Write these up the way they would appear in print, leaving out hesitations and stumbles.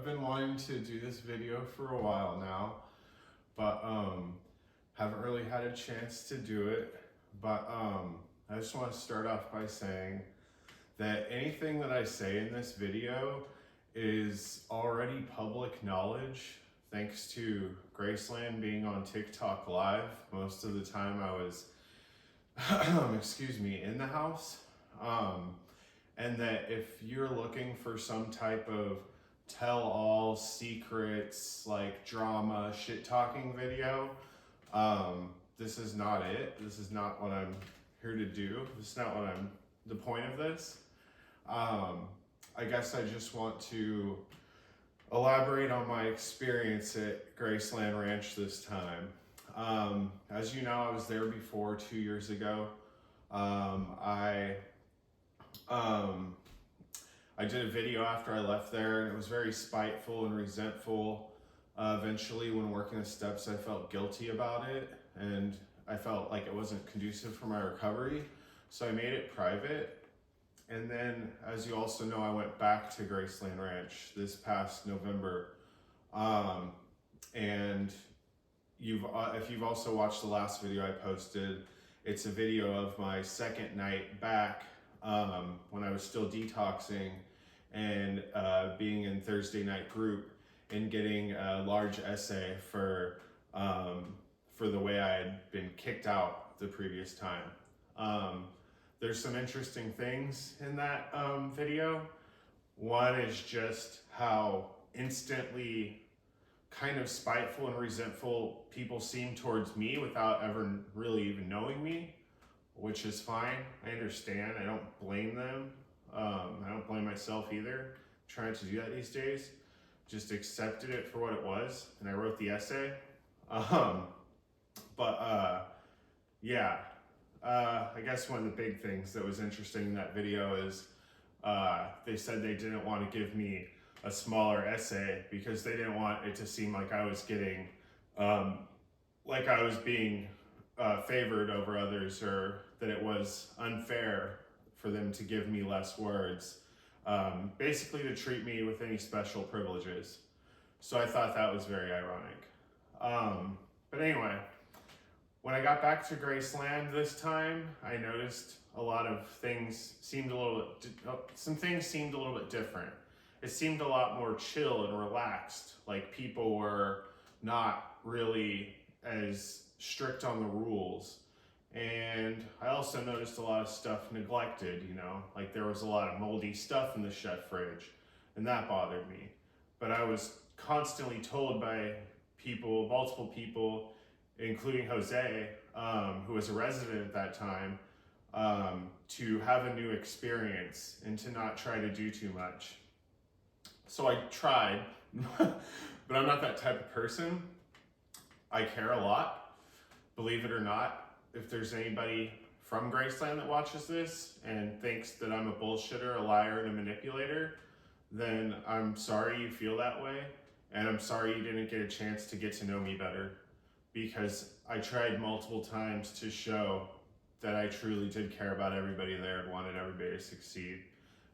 been wanting to do this video for a while now, but haven't really had a chance to do it. But I just want to start off by saying that anything that I say in this video is already public knowledge, thanks to Graceland being on TikTok live. Most of the time I was, in the house. And that if you're looking for some type of tell-all secrets, like drama, shit-talking video, this is not it. This is not what I'm here to do. This is not what the point of this. I guess I just want to elaborate on my experience at Graceland Ranch this time. As you know, I was there before 2 years ago. I did a video after I left there, and it was very spiteful and resentful. Eventually, when working the steps, I felt guilty about it, and I felt like it wasn't conducive for my recovery, so I made it private. And then, as you also know, I went back to Graceland Ranch this past November. And if you've also watched the last video I posted, it's a video of my second night back, when I was still detoxing and being in Thursday night group and getting a large essay for the way I had been kicked out the previous time. There's some interesting things in that video. One is just how instantly kind of spiteful and resentful people seem towards me without ever really even knowing me, which is fine. I understand. I don't blame them. I don't blame myself either. I'm trying to do that these days. Just accepted it for what it was, and I wrote the essay. I guess one of the big things that was interesting in that video is they said they didn't want to give me a smaller essay because they didn't want it to seem like I was getting, like I was being favored over others, or that it was unfair for them to give me less words, basically to treat me with any special privileges. So I thought that was very ironic. But anyway, when I got back to Graceland this time, I noticed a lot of things seemed a little bit different. It seemed a lot more chill and relaxed, like people were not really as strict on the rules. And I also noticed a lot of stuff neglected, like there was a lot of moldy stuff in the chef fridge, and that bothered me. But I was constantly told by multiple people, including Jose, who was a resident at that time, to have a new experience and to not try to do too much. So I tried, but I'm not that type of person. I care a lot, believe it or not. If there's anybody from Graceland that watches this and thinks that I'm a bullshitter, a liar, and a manipulator, then I'm sorry you feel that way, and I'm sorry you didn't get a chance to get to know me better, because I tried multiple times to show that I truly did care about everybody there and wanted everybody to succeed.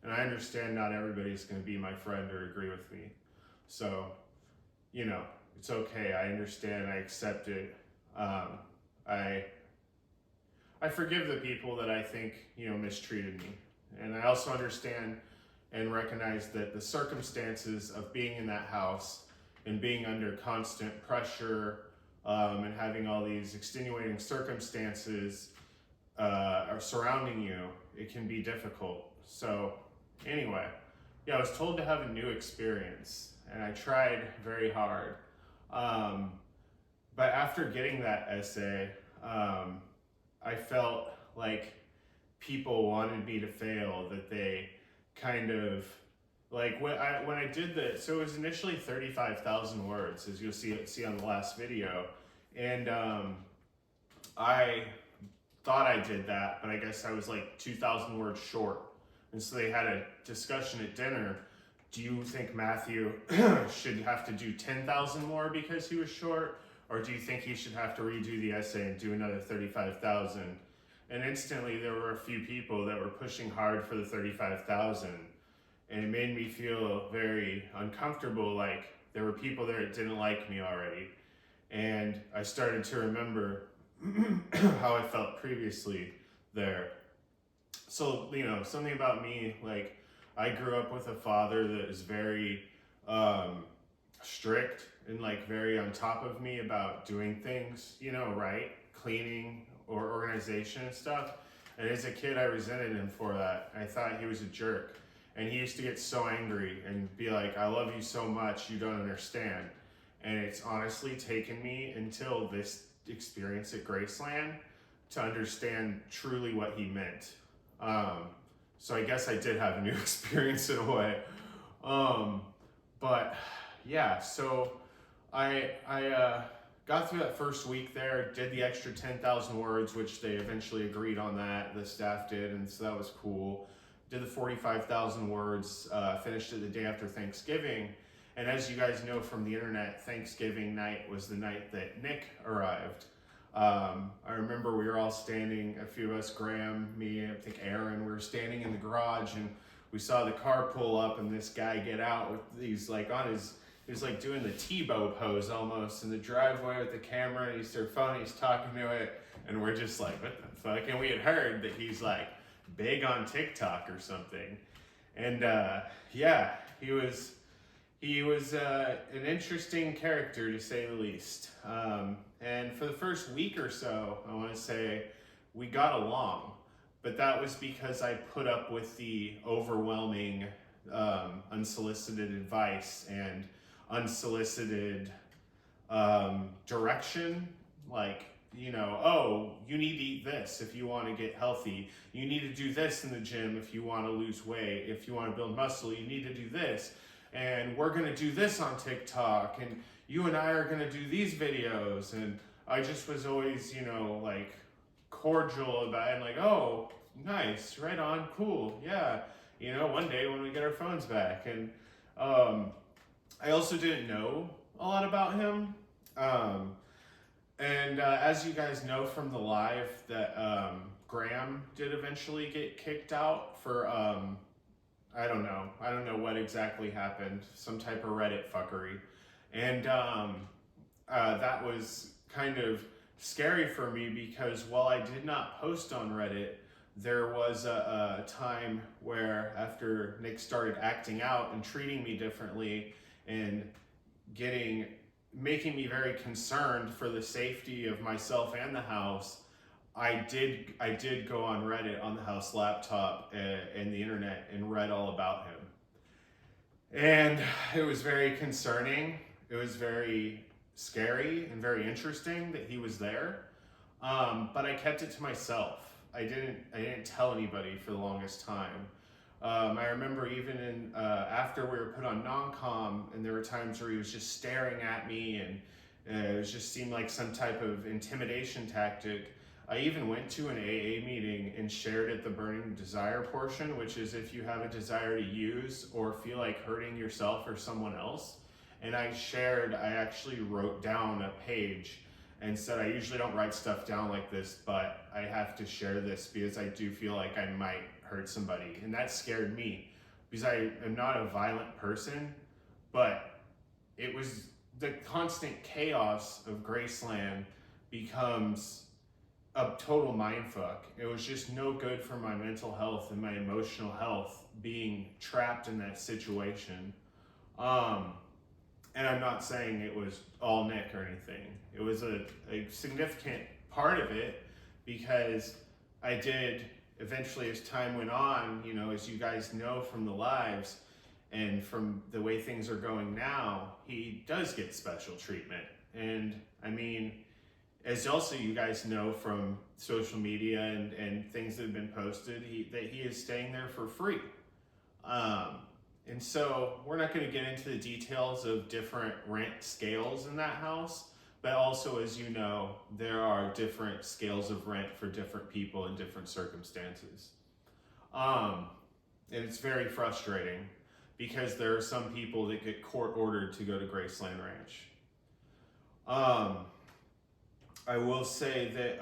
And I understand not everybody's going to be my friend or agree with me. So, it's okay. I understand. I accept it. I forgive the people that I think, mistreated me. And I also understand and recognize that the circumstances of being in that house and being under constant pressure, and having all these extenuating circumstances are surrounding you, it can be difficult. So anyway, I was told to have a new experience, and I tried very hard. But after getting that essay, I felt like people wanted me to fail, that they kind of, like when I did this, so it was initially 35,000 words, as you'll see on the last video. And I thought I did that, but I guess I was like 2,000 words short. And so they had a discussion at dinner. Do you think Matthew should have to do 10,000 more because he was short? Or do you think he should have to redo the essay and do another 35,000? And instantly there were a few people that were pushing hard for the 35,000. and it made me feel very uncomfortable, like there were people there that didn't like me already. And I started to remember how I felt previously there. So, something about me, like, I grew up with a father that is very strict and, like, very on top of me about doing things, right, cleaning or organization and stuff. And as a kid, I resented him for that. I thought he was a jerk. And he used to get so angry and be like, I love you so much, you don't understand. And it's honestly taken me until this experience at Graceland to understand truly what he meant. So I guess I did have a new experience in a way. But yeah, so I got through that first week there, did the extra 10,000 words, which they eventually agreed on that, the staff did, and so that was cool. Did the 45,000 words, finished it the day after Thanksgiving. And as you guys know from the internet, Thanksgiving night was the night that Nick arrived. I remember we were all standing, a few of us, Graham, me, I think Aaron, we were standing in the garage and we saw the car pull up and this guy get out with these, like, he was like doing the Tebow pose almost in the driveway with the camera, and he's their phone, he's talking to it, and we're just like, what the fuck? And we had heard that he's like big on TikTok or something. And yeah, he was an interesting character to say the least. And for the first week or so, I want to say we got along, but that was because I put up with the overwhelming unsolicited advice and unsolicited direction, like, oh, you need to eat this if you want to get healthy. You need to do this in the gym if you want to lose weight. If you want to build muscle, you need to do this. And we're going to do this on TikTok. And you and I are going to do these videos. And I just was always, like, cordial about it. And like, oh, nice, right on, cool, yeah. One day when we get our phones back. And I also didn't know a lot about him. And as you guys know from the live, that Graham did eventually get kicked out for, I don't know what exactly happened, some type of Reddit fuckery. And that was kind of scary for me because while I did not post on Reddit, there was a time where after Nick started acting out and treating me differently and making me very concerned for the safety of myself and the house, I did go on Reddit on the house laptop and the internet and read all about him. And it was very concerning. It was very scary and very interesting that he was there. But I kept it to myself. I didn't tell anybody for the longest time. I remember even after we were put on non-com, and there were times where he was just staring at me, and it just seemed like some type of intimidation tactic. I even went to an AA meeting and shared at the burning desire portion, which is if you have a desire to use or feel like hurting yourself or someone else. And I actually wrote down a page and said, I usually don't write stuff down like this, but I have to share this because I do feel like I might hurt somebody. And that scared me because I am not a violent person, but it was the constant chaos of Graceland becomes a total mindfuck. It was just no good for my mental health and my emotional health being trapped in that situation. And I'm not saying it was all Nick or anything. It was a significant part of it because I did eventually, as time went on, as you guys know from the lives and from the way things are going now, he does get special treatment. And I mean, as also you guys know from social media and things that have been posted, that he is staying there for free. And so we're not going to get into the details of different rent scales in that house, but also, as you know, there are different scales of rent for different people in different circumstances. And it's very frustrating because there are some people that get court ordered to go to Graceland Ranch. I will say that,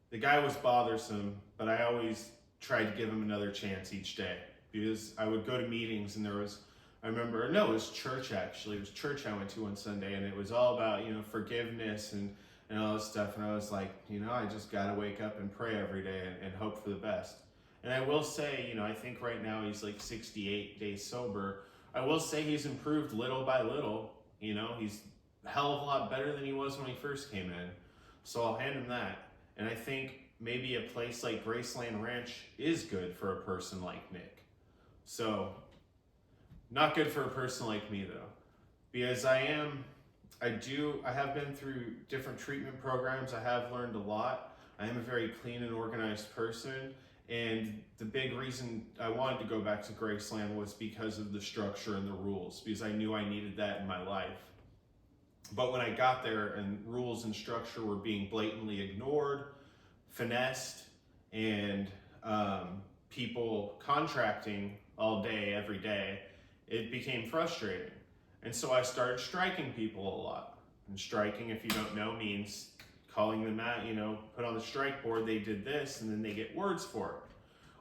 the guy was bothersome, but I always tried to give him another chance each day, because I would go to meetings and I remember, no, it was church actually. It was church I went to one Sunday, and it was all about, forgiveness and all this stuff. And I was like, I just got to wake up and pray every day and hope for the best. And I will say, I think right now he's like 68 days sober. I will say he's improved little by little. He's a hell of a lot better than he was when he first came in. So I'll hand him that. And I think maybe a place like Graceland Ranch is good for a person like Nick. So, not good for a person like me though. Because I have been through different treatment programs. I have learned a lot. I am a very clean and organized person. And the big reason I wanted to go back to Graceland was because of the structure and the rules, because I knew I needed that in my life. But when I got there and rules and structure were being blatantly ignored, finessed, and people contracting all day, every day, it became frustrating. And so I started striking people a lot. And striking, if you don't know, means calling them out, put on the strike board, they did this, and then they get words for it.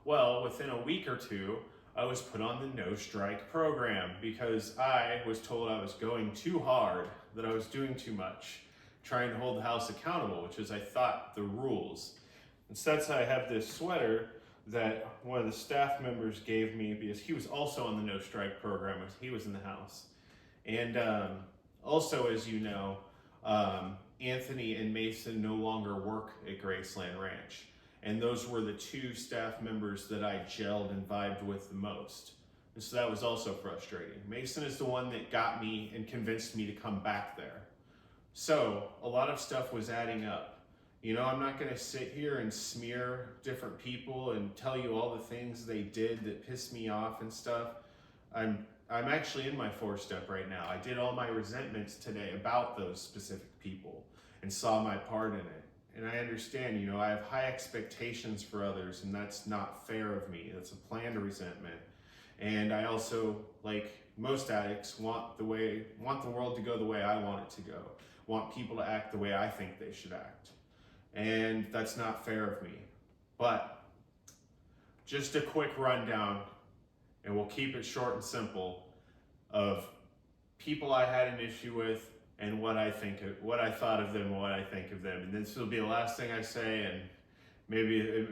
Well, within a week or two, I was put on the no strike program because I was told I was going too hard, that I was doing too much, trying to hold the house accountable, which is, I thought, the rules. Instead, I have this sweater that one of the staff members gave me because he was also on the no strike program as he was in the house. And also, as you know, Anthony and Mason no longer work at Graceland Ranch. And those were the two staff members that I gelled and vibed with the most. And so that was also frustrating. Mason is the one that got me and convinced me to come back there. So a lot of stuff was adding up. I'm not going to sit here and smear different people and tell you all the things they did that pissed me off and stuff. I'm actually in my 4-step right now. I did all my resentments today about those specific people and saw my part in it. And I understand, I have high expectations for others, and that's not fair of me. That's a planned resentment. And I also, like most addicts, want the world to go the way I want it to go. Want people to act the way I think they should act. And that's not fair of me. But just a quick rundown, and we'll keep it short and simple, of people I had an issue with and what I thought of them and what I think of them. And this will be the last thing I say, and maybe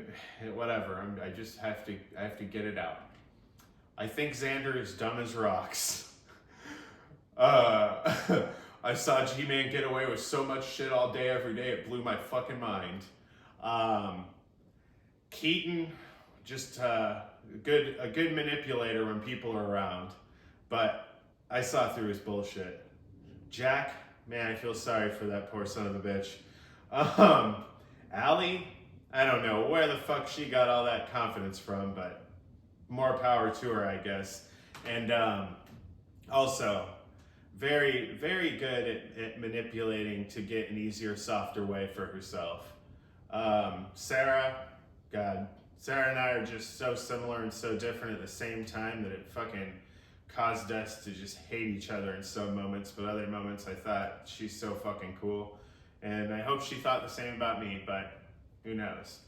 whatever. I just have to get it out. I think Xander is dumb as rocks. I saw G-Man get away with so much shit all day, every day. It blew my fucking mind. Keaton, just a good manipulator when people are around, but I saw through his bullshit. Jack, man, I feel sorry for that poor son of a bitch. Allie, I don't know where the fuck she got all that confidence from, but more power to her, I guess. And also, very, very good at manipulating to get an easier, softer way for herself. Sarah, God, Sarah and I are just so similar and so different at the same time that it fucking caused us to just hate each other in some moments, but other moments I thought she's so fucking cool. And I hope she thought the same about me, but who knows?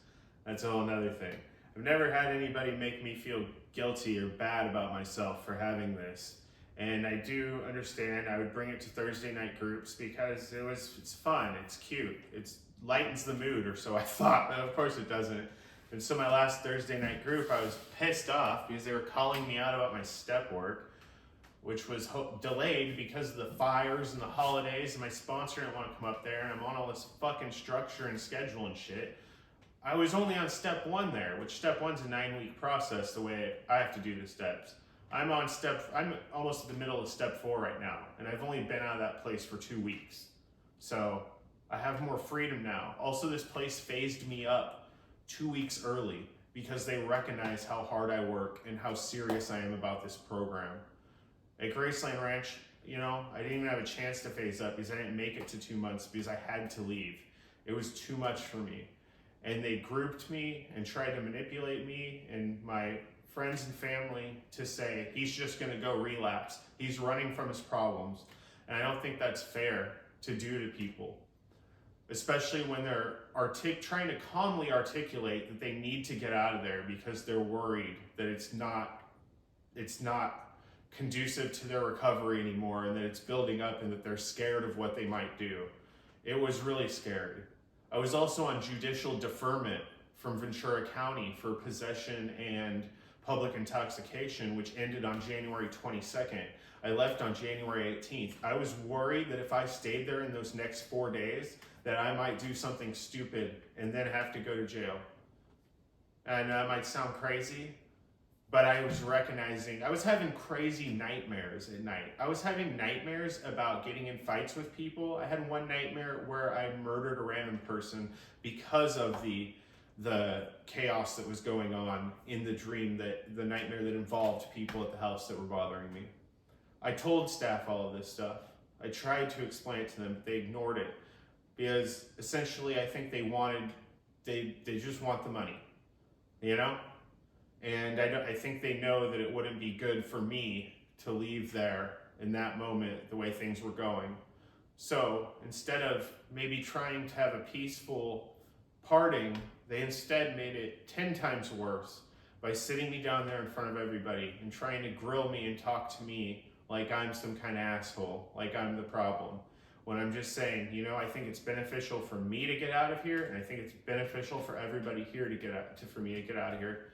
That's a whole nother thing. I've never had anybody make me feel guilty or bad about myself for having this. And I do understand I would bring it to Thursday night groups because it's fun, it's cute, it lightens the mood, or so I thought, but of course it doesn't. And so my last Thursday night group, I was pissed off because they were calling me out about my step work, which was delayed because of the fires and the holidays, and my sponsor didn't want to come up there, and I'm on all this fucking structure and schedule and shit. I was only on step 1 there, which step 1's a 9-week process the way I have to do the steps. I'm almost at the middle of step 4 right now, and I've only been out of that place for 2 weeks. So I have more freedom now. Also, this place phased me up 2 weeks early because they recognize how hard I work and how serious I am about this program. At Graceland Ranch, I didn't even have a chance to phase up because I didn't make it to 2 months because I had to leave. It was too much for me. And they grouped me and tried to manipulate me and my friends and family to say, he's just gonna go relapse. He's running from his problems. And I don't think that's fair to do to people. especially when they're trying to calmly articulate that they need to get out of there because they're worried that it's not conducive to their recovery anymore, and that it's building up, and that they're scared of what they might do. It was really scary. I was also on judicial deferment from Ventura County for possession and public intoxication, which ended on January 22nd. I left on January 18th. I was worried that if I stayed there in those next 4 days, that I might do something stupid and then have to go to jail. And that might sound crazy, but I was recognizing, I was having crazy nightmares at night. I was having nightmares about getting in fights with people. I had one nightmare where I murdered a random person because of the chaos that was going on in the dream, the nightmare that involved people at the house that were bothering me. I told staff all of this stuff. I tried to explain it to them, but they ignored it because essentially I think they just want the money, you know? And I think they know that it wouldn't be good for me to leave there in that moment the way things were going. So instead of maybe trying to have a peaceful parting, they instead made it 10 times worse by sitting me down there in front of everybody and trying to grill me and talk to me like I'm some kind of asshole, like I'm the problem. When I'm just saying, you know, I think it's beneficial for me to get out of here, and I think it's beneficial for everybody here for me to get out of here.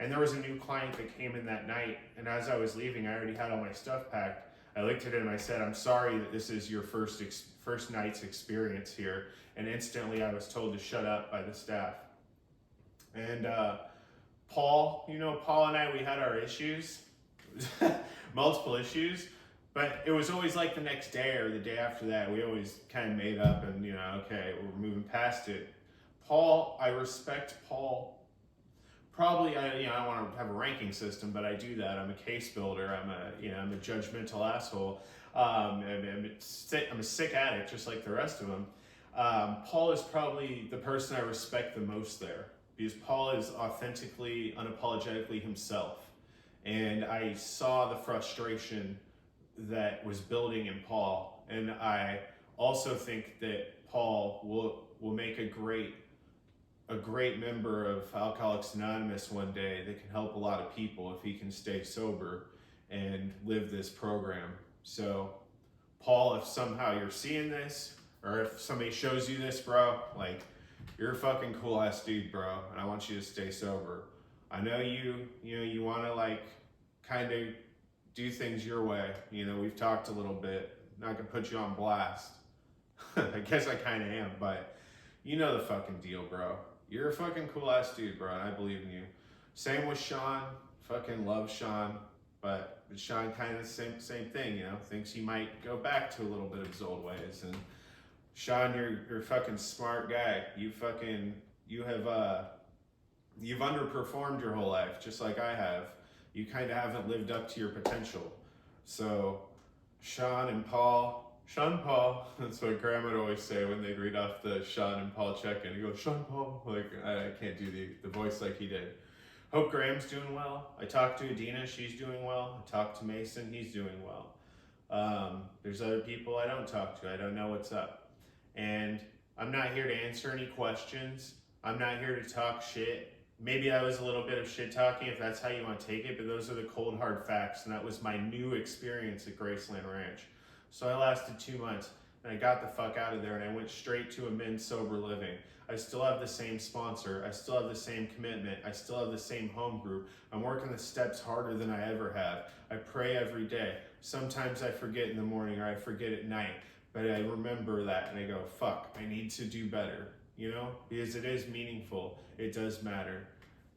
And there was a new client that came in that night, and as I was leaving, I already had all my stuff packed. I looked at him and I said, "I'm sorry that this is your first night's experience here." And instantly I was told to shut up by the staff. And Paul and I, we had our issues, multiple issues, but it was always like the next day or the day after that, we always kind of made up and, okay, we're moving past it. Paul, I respect Paul. Probably, I don't want to have a ranking system, but I do that. I'm a case builder. I'm a judgmental asshole. I'm a sick addict, just like the rest of them. Paul is probably the person I respect the most there, because Paul is authentically, unapologetically himself. And I saw the frustration that was building in Paul. And I also think that Paul will make a great member of Alcoholics Anonymous one day that can help a lot of people if he can stay sober and live this program. So, Paul, if somehow you're seeing this, or if somebody shows you this, bro, like, you're a fucking cool ass dude, bro, and I want you to stay sober. I know you want to, like, kind of do things your way. We've talked a little bit. Not gonna put you on blast. I guess I kind of am, but you know the fucking deal, bro. You're a fucking cool ass dude, bro, and I believe in you. Same with Sean. Fucking love Sean, but Sean kind of the same thing, thinks he might go back to a little bit of his old ways. And Sean, you're a fucking smart guy. You've underperformed your whole life, just like I have. You kind of haven't lived up to your potential. So Sean, Paul, that's what Grandma would always say when they'd read off the Sean and Paul check-in. He goes, Sean, Paul. Like, I can't do the voice like he did. Hope Graham's doing well. I talked to Adina, she's doing well. I talked to Mason, he's doing well. There's other people I don't talk to. I don't know what's up. And I'm not here to answer any questions. I'm not here to talk shit. Maybe that was a little bit of shit talking if that's how you want to take it, but those are the cold hard facts, and that was my new experience at Graceland Ranch. So I lasted 2 months, and I got the fuck out of there, and I went straight to a men's sober living. I still have the same sponsor. I still have the same commitment. I still have the same home group. I'm working the steps harder than I ever have. I pray every day. Sometimes I forget in the morning or I forget at night, but I remember that and I go, fuck, I need to do better, because it is meaningful. It does matter.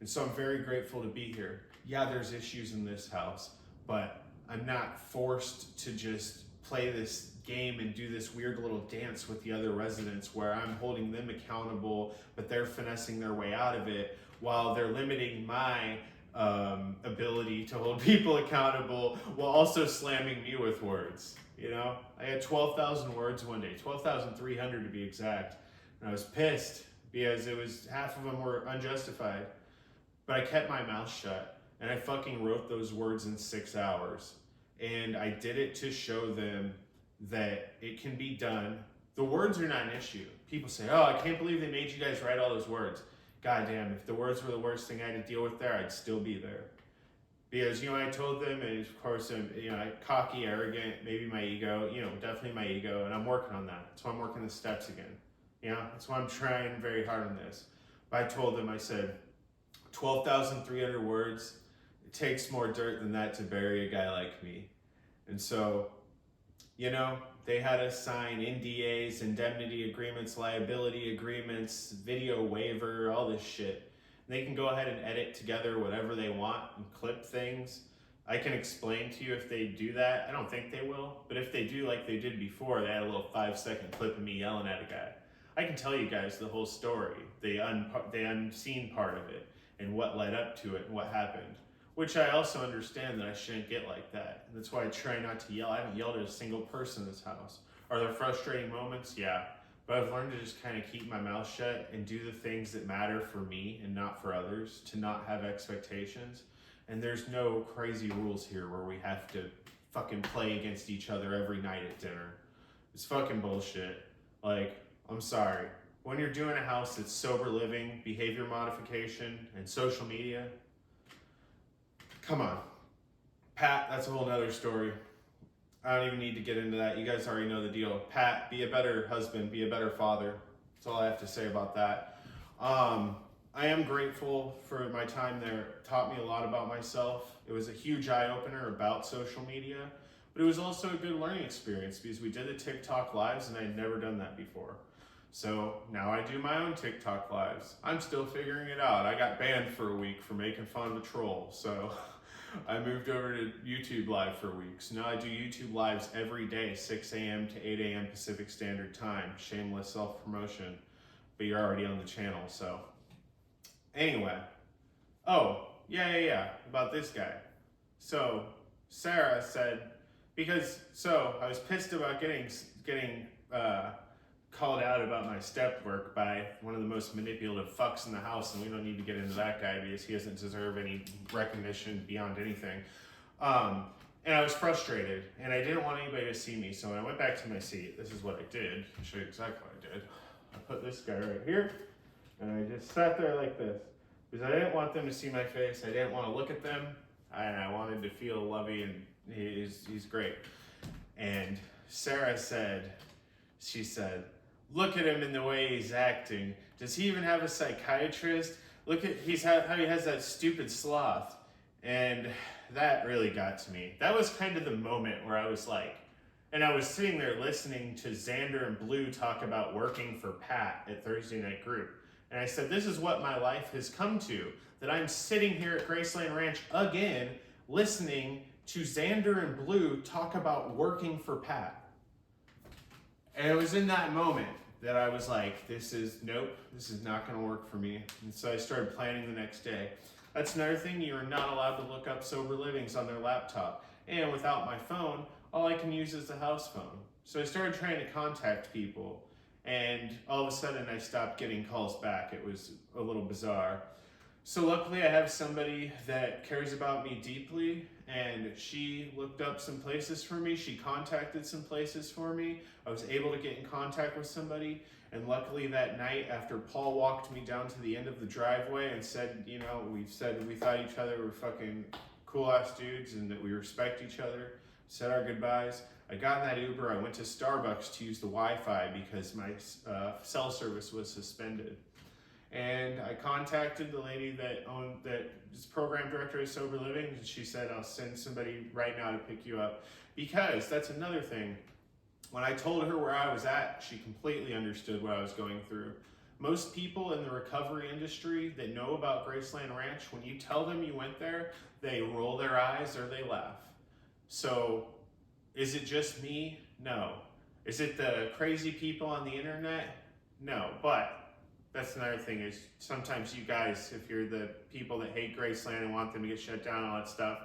And so I'm very grateful to be here. Yeah, there's issues in this house, but I'm not forced to just play this game and do this weird little dance with the other residents where I'm holding them accountable, but they're finessing their way out of it while they're limiting my ability to hold people accountable while also slamming me with words. I had 12,000 words one day, 12,300 to be exact, and I was pissed because half of them were unjustified, but I kept my mouth shut and I fucking wrote those words in 6 hours. And I did it to show them that it can be done. The words are not an issue. people say, oh, I can't believe they made you guys write all those words. God damn, if the words were the worst thing I had to deal with there, I'd still be there. Because, I told them, and of course, I'm, cocky, arrogant, maybe my ego, definitely my ego, and I'm working on that. That's why I'm working the steps again. That's why I'm trying very hard on this. But I told them, I said, 12,300 words, it takes more dirt than that to bury a guy like me. And so, they had us sign NDAs, indemnity agreements, liability agreements, video waiver, all this shit. They can go ahead and edit together whatever they want and clip things. I can explain to you if they do that. I don't think they will, but if they do like they did before, they had a little 5-second clip of me yelling at a guy. I can tell you guys the whole story, the unseen part of it, and what led up to it and what happened. Which I also understand that I shouldn't get like that. That's why I try not to yell. I haven't yelled at a single person in this house. Are there frustrating moments? Yeah. But I've learned to just kind of keep my mouth shut and do the things that matter for me and not for others, to not have expectations. And there's no crazy rules here where we have to fucking play against each other every night at dinner. It's fucking bullshit. Like, I'm sorry. When you're doing a house that's sober living, behavior modification, and social media, come on. Pat, that's a whole nother story. I don't even need to get into that. You guys already know the deal. Pat, be a better husband, be a better father. That's all I have to say about that. I am grateful for my time there. It taught me a lot about myself. It was a huge eye-opener about social media, but it was also a good learning experience because we did the TikTok lives and I had never done that before. So now I do my own TikTok lives. I'm still figuring it out. I got banned for a week for making fun of a troll, so I moved over to YouTube Live for weeks. Now I do YouTube Lives every day, 6 a.m. to 8 a.m. Pacific Standard Time. Shameless self-promotion, but you're already on the channel, so. Anyway. Oh, yeah, about this guy. So, Sarah said, I was pissed about getting called out about my step work by one of the most manipulative fucks in the house, and we don't need to get into that guy because he doesn't deserve any recognition beyond anything. And I was frustrated, and I didn't want anybody to see me, so when I went back to my seat, this is what I did. I'll show you exactly what I did. I put this guy right here, and I just sat there like this, because I didn't want them to see my face, I didn't want to look at them, and I wanted to feel lovey, and he's great. And Sarah said, look at him in the way he's acting. Does he even have a psychiatrist? Look at how he has that stupid sloth. And that really got to me. That was kind of the moment where I was like, and I was sitting there listening to Xander and Blue talk about working for Pat at Thursday Night Group. And I said, this is what my life has come to, that I'm sitting here at Graceland Ranch again, listening to Xander and Blue talk about working for Pat. And it was in that moment that I was like, this is not gonna work for me. And so I started planning the next day. That's another thing, you are not allowed to look up sober livings on their laptop. And without my phone, all I can use is the house phone. So I started trying to contact people, and all of a sudden I stopped getting calls back. It was a little bizarre. So luckily I have somebody that cares about me deeply, and she looked up some places for me. She contacted some places for me. I was able to get in contact with somebody, and luckily that night after Paul walked me down to the end of the driveway and said, we thought each other were fucking cool ass dudes and that we respect each other, said our goodbyes. I got in that Uber, I went to Starbucks to use the Wi-Fi because my cell service was suspended. And I contacted the lady that is program director of Sober Living, and she said, I'll send somebody right now to pick you up. Because that's another thing. When I told her where I was at, she completely understood what I was going through. Most people in the recovery industry that know about Graceland Ranch, when you tell them you went there, they roll their eyes or they laugh. So, is it just me? No. Is it the crazy people on the internet? No. But that's another thing, is sometimes you guys, if you're the people that hate Graceland and want them to get shut down and all that stuff,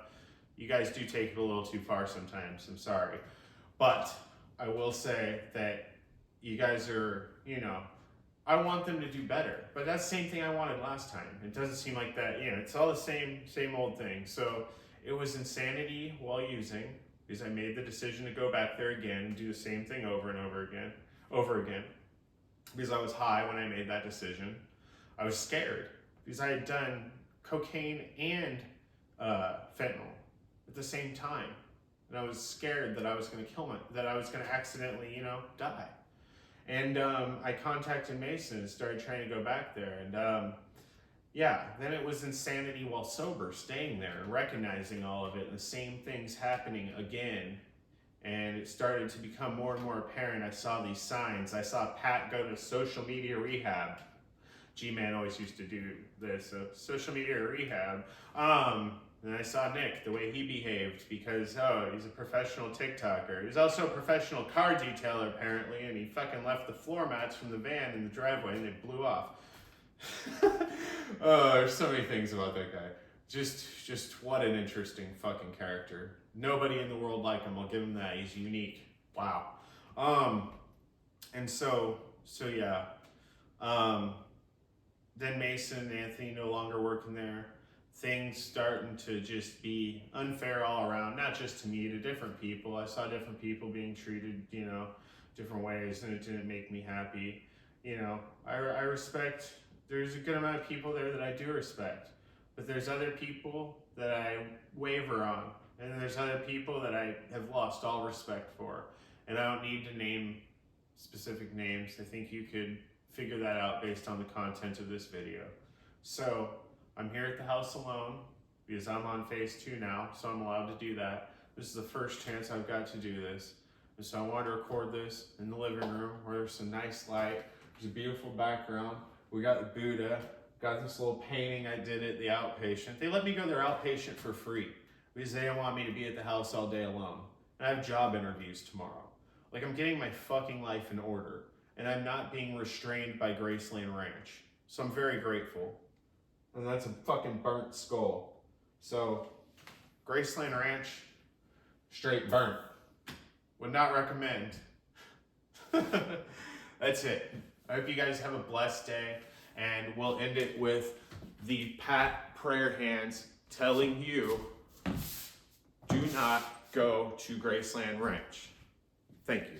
you guys do take it a little too far sometimes. I'm sorry. But I will say that you guys are, I want them to do better. But that's the same thing I wanted last time. It doesn't seem like that, it's all the same old thing. So it was insanity while using, because I made the decision to go back there again and do the same thing over and over again. because I was high when I made that decision. I was scared because I had done cocaine and fentanyl at the same time. And I was scared that I was going to that I was going to accidentally, you know, die. And I contacted Mason and started trying to go back there. And yeah, then it was insanity while sober, staying there and recognizing all of it and the same things happening again. And it started to become more and more apparent. I saw these signs. I saw Pat go to social media rehab. G-Man always used to do this, so social media rehab. And I saw Nick, the way he behaved, because, oh, he's a professional TikToker. He's also a professional car detailer, apparently, and he fucking left the floor mats from the van in the driveway and they blew off. Oh, there's so many things about that guy. Just what an interesting fucking character. Nobody in the world like him. I'll give him that. He's unique. Wow. And so yeah. Then Mason and Anthony no longer working there. Things starting to just be unfair all around, not just to me, to different people. I saw different people being treated, you know, different ways, and it didn't make me happy. You know, I respect, there's a good amount of people there that I do respect, but there's other people that I waver on, and there's other people that I have lost all respect for. And I don't need to name specific names. I think you could figure that out based on the content of this video. So I'm here at the house alone because I'm on phase 2 now, so I'm allowed to do that. This is the first chance I've got to do this. And so I wanted to record this in the living room where there's some nice light. There's a beautiful background. We got the Buddha, got this little painting I did at the outpatient. They let me go there outpatient for free because they didn't want me to be at the house all day alone. And I have job interviews tomorrow. Like, I'm getting my fucking life in order, and I'm not being restrained by Graceland Ranch. So I'm very grateful. And that's a fucking burnt skull. So, Graceland Ranch, straight burnt. Would not recommend. That's it. I hope you guys have a blessed day, and we'll end it with the Pat prayer hands telling you, do not go to Graceland Ranch. Thank you.